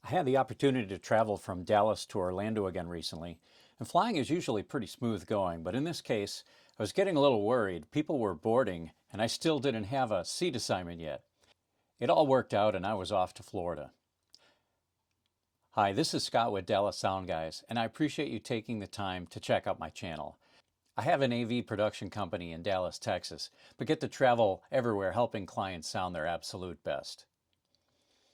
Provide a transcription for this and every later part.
I had the opportunity to travel from Dallas to Orlando again recently, and flying is usually pretty smooth going, but in this case, I was getting a little worried. People were boarding, and I still didn't have a seat assignment yet. It all worked out, and I was off to Florida. Hi, this is Scott with Dallas Sound Guys, and I appreciate you taking the time to check out my channel. I have an AV production company in Dallas, Texas, but get to travel everywhere helping clients sound their absolute best.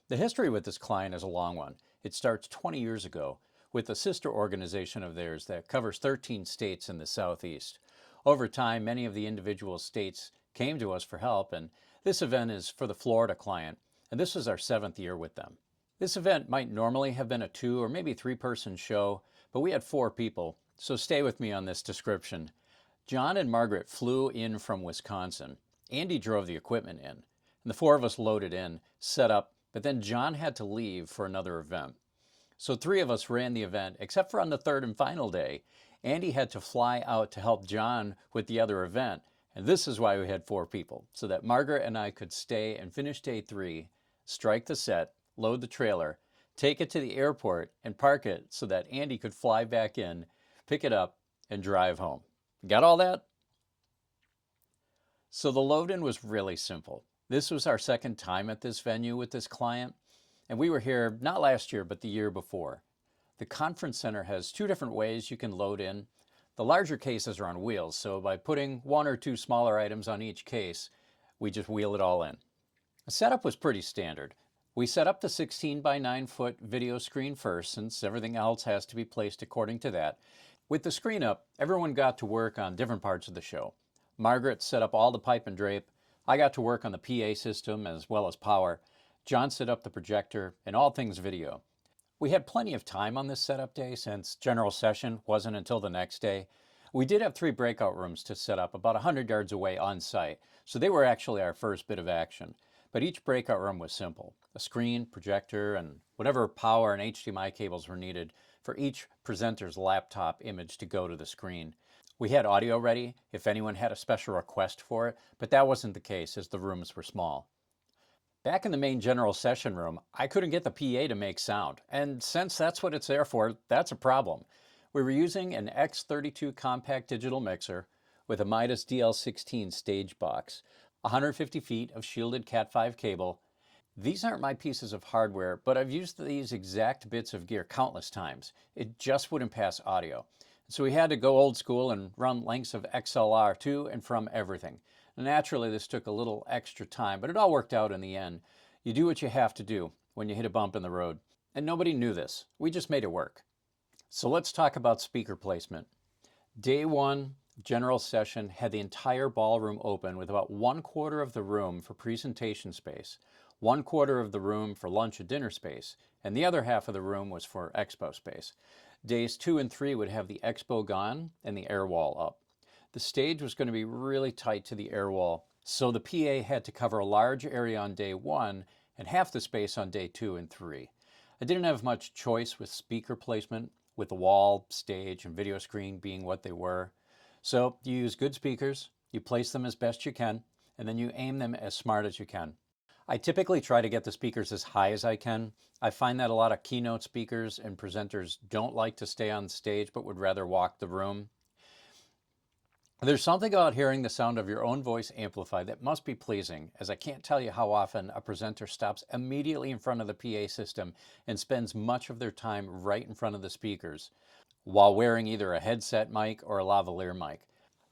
The history with this client is a long one. It starts 20 years ago with a sister organization of theirs that covers 13 states in the Southeast. Over time, many of the individual states came to us for help, and this event is for the Florida client, and this was our 7th year with them. This event might normally have been a 2 or maybe 3-person show, but we had 4 people, so stay with me on this description. John and Margaret flew in from Wisconsin. Andy drove the equipment in, and the 4 of us loaded in, set up, but then John had to leave for another event. So 3 of us ran the event, except for on the 3rd and final day. Andy had to fly out to help John with the other event, and this is why we had 4 people, so that Margaret and I could stay and finish day 3, strike the set, load the trailer, take it to the airport, and park it so that Andy could fly back in, pick it up, and drive home. Got all that? So the load-in was really simple. This was our 2nd time at this venue with this client, and we were here not last year, but the year before. The conference center has 2 different ways you can load in. The larger cases are on wheels, so by putting 1 or 2 smaller items on each case, we just wheel it all in. The setup was pretty standard. We set up the 16 by 9 foot video screen first, since everything else has to be placed according to that. With the screen up, everyone got to work on different parts of the show. Margaret set up all the pipe and drape. I got to work on the PA system as well as power. John set up the projector and all things video. We had plenty of time on this setup day since general session wasn't until the next day. We did have 3 breakout rooms to set up about 100 yards away on site, so they were actually our first bit of action. But each breakout room was simple. A screen, projector, and whatever power and HDMI cables were needed for each presenter's laptop image to go to the screen. We had audio ready if anyone had a special request for it, but that wasn't the case as the rooms were small. Back in the main general session room, I couldn't get the PA to make sound, and since that's what it's there for, that's a problem. We were using an X32 compact digital mixer with a Midas DL16 stage box, 150 feet of shielded Cat5 cable. These aren't my pieces of hardware, but I've used these exact bits of gear countless times. It just wouldn't pass audio. So we had to go old school and run lengths of XLR to and from everything. Naturally, this took a little extra time, but it all worked out in the end. You do what you have to do when you hit a bump in the road. And nobody knew this. We just made it work. So let's talk about speaker placement. Day 1, general session, had the entire ballroom open with about 1/4 of the room for presentation space, 1/4 of the room for lunch and dinner space, and the other half of the room was for expo space. Days 2 and 3 would have the expo gone and the air wall up. The stage was going to be really tight to the air wall, so the PA had to cover a large area on day 1 and half the space on day 2 and 3. I didn't have much choice with speaker placement, with the wall, stage, and video screen being what they were. So you use good speakers, you place them as best you can, and then you aim them as smart as you can. I typically try to get the speakers as high as I can. I find that a lot of keynote speakers and presenters don't like to stay on stage but would rather walk the room. There's something about hearing the sound of your own voice amplified that must be pleasing, as I can't tell you how often a presenter stops immediately in front of the PA system and spends much of their time right in front of the speakers, while wearing either a headset mic or a lavalier mic.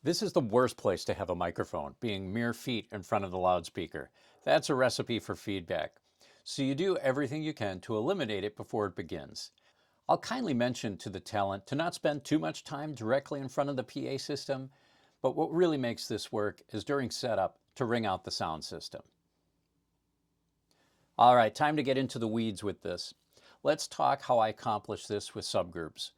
This is the worst place to have a microphone, being mere feet in front of the loudspeaker. That's a recipe for feedback. So you do everything you can to eliminate it before it begins. I'll kindly mention to the talent to not spend too much time directly in front of the PA system, but what really makes this work is during setup to ring out the sound system. All right, time to get into the weeds with this. Let's talk how I accomplish this with subgroups.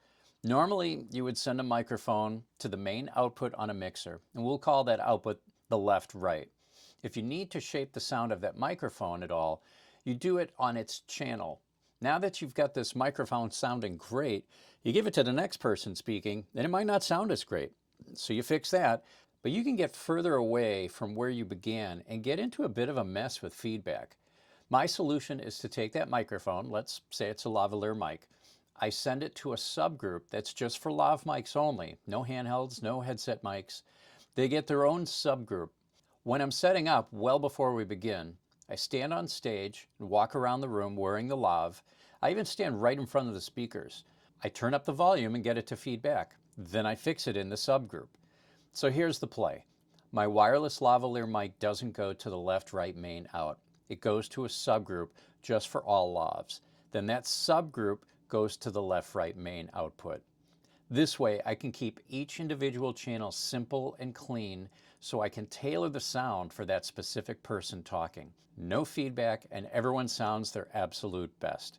Normally, you would send a microphone to the main output on a mixer, and we'll call that output the left-right. If you need to shape the sound of that microphone at all, you do it on its channel. Now that you've got this microphone sounding great, you give it to the next person speaking, and it might not sound as great. So you fix that, but you can get further away from where you began and get into a bit of a mess with feedback. My solution is to take that microphone, let's say it's a lavalier mic, I send it to a subgroup that's just for lav mics only, no handhelds, no headset mics. They get their own subgroup. When I'm setting up, well before we begin, I stand on stage and walk around the room wearing the lav. I even stand right in front of the speakers. I turn up the volume and get it to feedback. Then I fix it in the subgroup. So here's the play. My wireless lavalier mic doesn't go to the left, right, main, out. It goes to a subgroup just for all lavs. Then that subgroup goes to the left, right, main output. This way I can keep each individual channel simple and clean so I can tailor the sound for that specific person talking. No feedback and everyone sounds their absolute best.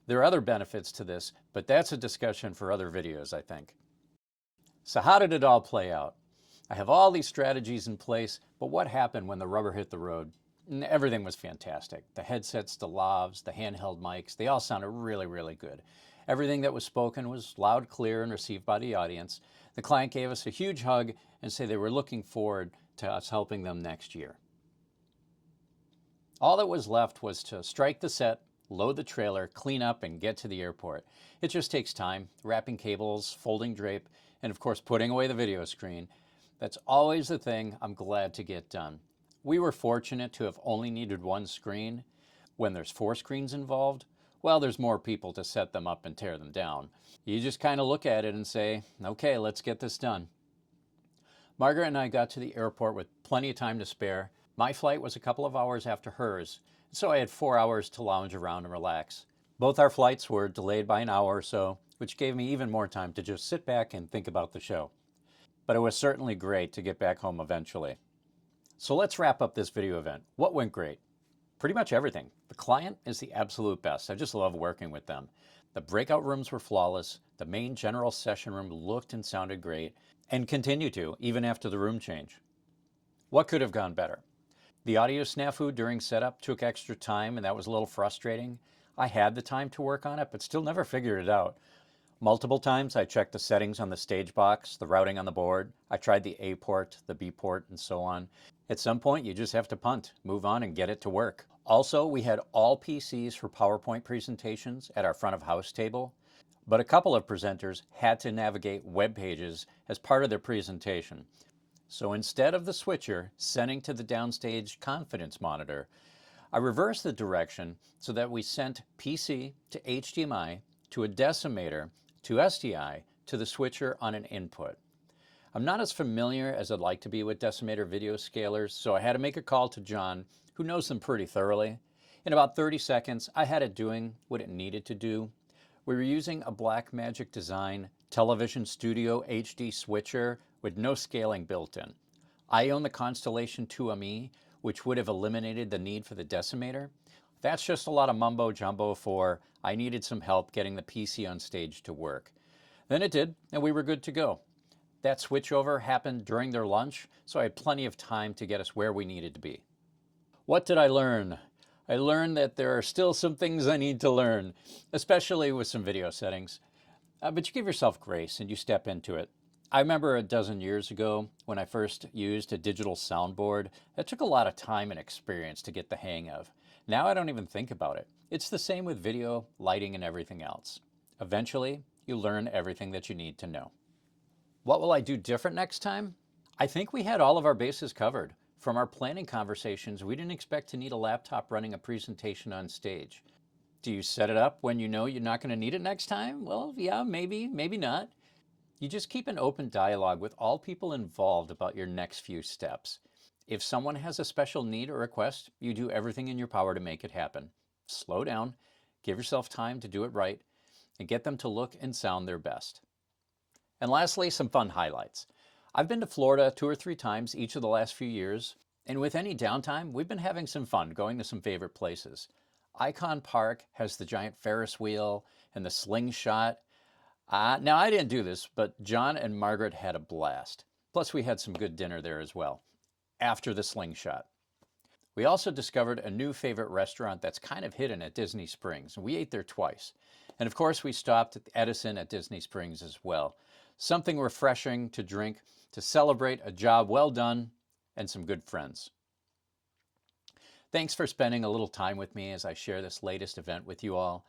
There are other benefits to this, but that's a discussion for other videos, I think. So how did it all play out? I have all these strategies in place, but what happened when the rubber hit the road? Everything was fantastic. The headsets, the lavs, the handheld mics, they all sounded really, really good. Everything that was spoken was loud, clear, and received by the audience. The client gave us a huge hug and said they were looking forward to us helping them next year. All that was left was to strike the set, load the trailer, clean up, and get to the airport. It just takes time, wrapping cables, folding drape, and of course putting away the video screen. That's always the thing I'm glad to get done. We were fortunate to have only needed one screen. When there's 4 screens involved, well, there's more people to set them up and tear them down. You just kind of look at it and say, okay, let's get this done. Margaret and I got to the airport with plenty of time to spare. My flight was a couple of hours after hers, so I had 4 hours to lounge around and relax. Both our flights were delayed by an hour or so, which gave me even more time to just sit back and think about the show. But it was certainly great to get back home eventually. So let's wrap up this video event. What went great? Pretty much everything. The client is the absolute best. I just love working with them. The breakout rooms were flawless. The main general session room looked and sounded great and continue to, even after the room change. What could have gone better? The audio snafu during setup took extra time and that was a little frustrating. I had the time to work on it, but still never figured it out. Multiple times I checked the settings on the stage box, the routing on the board. I tried the A port, the B port, and so on. At some point, you just have to punt, move on, and get it to work. Also, we had all PCs for PowerPoint presentations at our front of house table, but a couple of presenters had to navigate web pages as part of their presentation. So instead of the switcher sending to the downstage confidence monitor, I reversed the direction so that we sent PC to HDMI to a decimator to SDI to the switcher on an input. I'm not as familiar as I'd like to be with decimator video scalers, so I had to make a call to John, who knows them pretty thoroughly. In about 30 seconds, I had it doing what it needed to do. We were using a Blackmagic Design Television Studio HD switcher with no scaling built in. I own the Constellation 2ME, which would have eliminated the need for the decimator. That's just a lot of mumbo jumbo for I needed some help getting the PC on stage to work. Then it did, and we were good to go. That switchover happened during their lunch, so I had plenty of time to get us where we needed to be. What did I learn? I learned that there are still some things I need to learn, especially with some video settings. But you give yourself grace and you step into it. I remember a dozen years ago when I first used a digital soundboard. That took a lot of time and experience to get the hang of. Now I don't even think about it. It's the same with video, lighting, and everything else. Eventually, you learn everything that you need to know. What will I do different next time? I think we had all of our bases covered. From our planning conversations, we didn't expect to need a laptop running a presentation on stage. Do you set it up when you know you're not going to need it next time? Well, yeah, maybe, maybe not. You just keep an open dialogue with all people involved about your next few steps. If someone has a special need or request, you do everything in your power to make it happen. Slow down, give yourself time to do it right, and get them to look and sound their best. And lastly, some fun highlights. I've been to Florida 2 or 3 times each of the last few years, and with any downtime, we've been having some fun going to some favorite places. Icon Park has the giant Ferris wheel and the slingshot. Now, I didn't do this, but John and Margaret had a blast. Plus, we had some good dinner there as well, after the slingshot. We also discovered a new favorite restaurant that's kind of hidden at Disney Springs. We ate there twice. And of course, we stopped at Edison at Disney Springs as well. Something refreshing to drink to celebrate a job well done and some good friends. Thanks for spending a little time with me as I share this latest event with you all.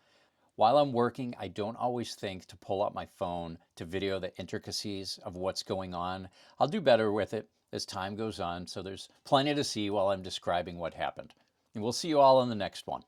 While I'm working, I don't always think to pull up my phone to video the intricacies of what's going on. I'll do better with it as time goes on, so there's plenty to see while I'm describing what happened. And we'll see you all in the next one.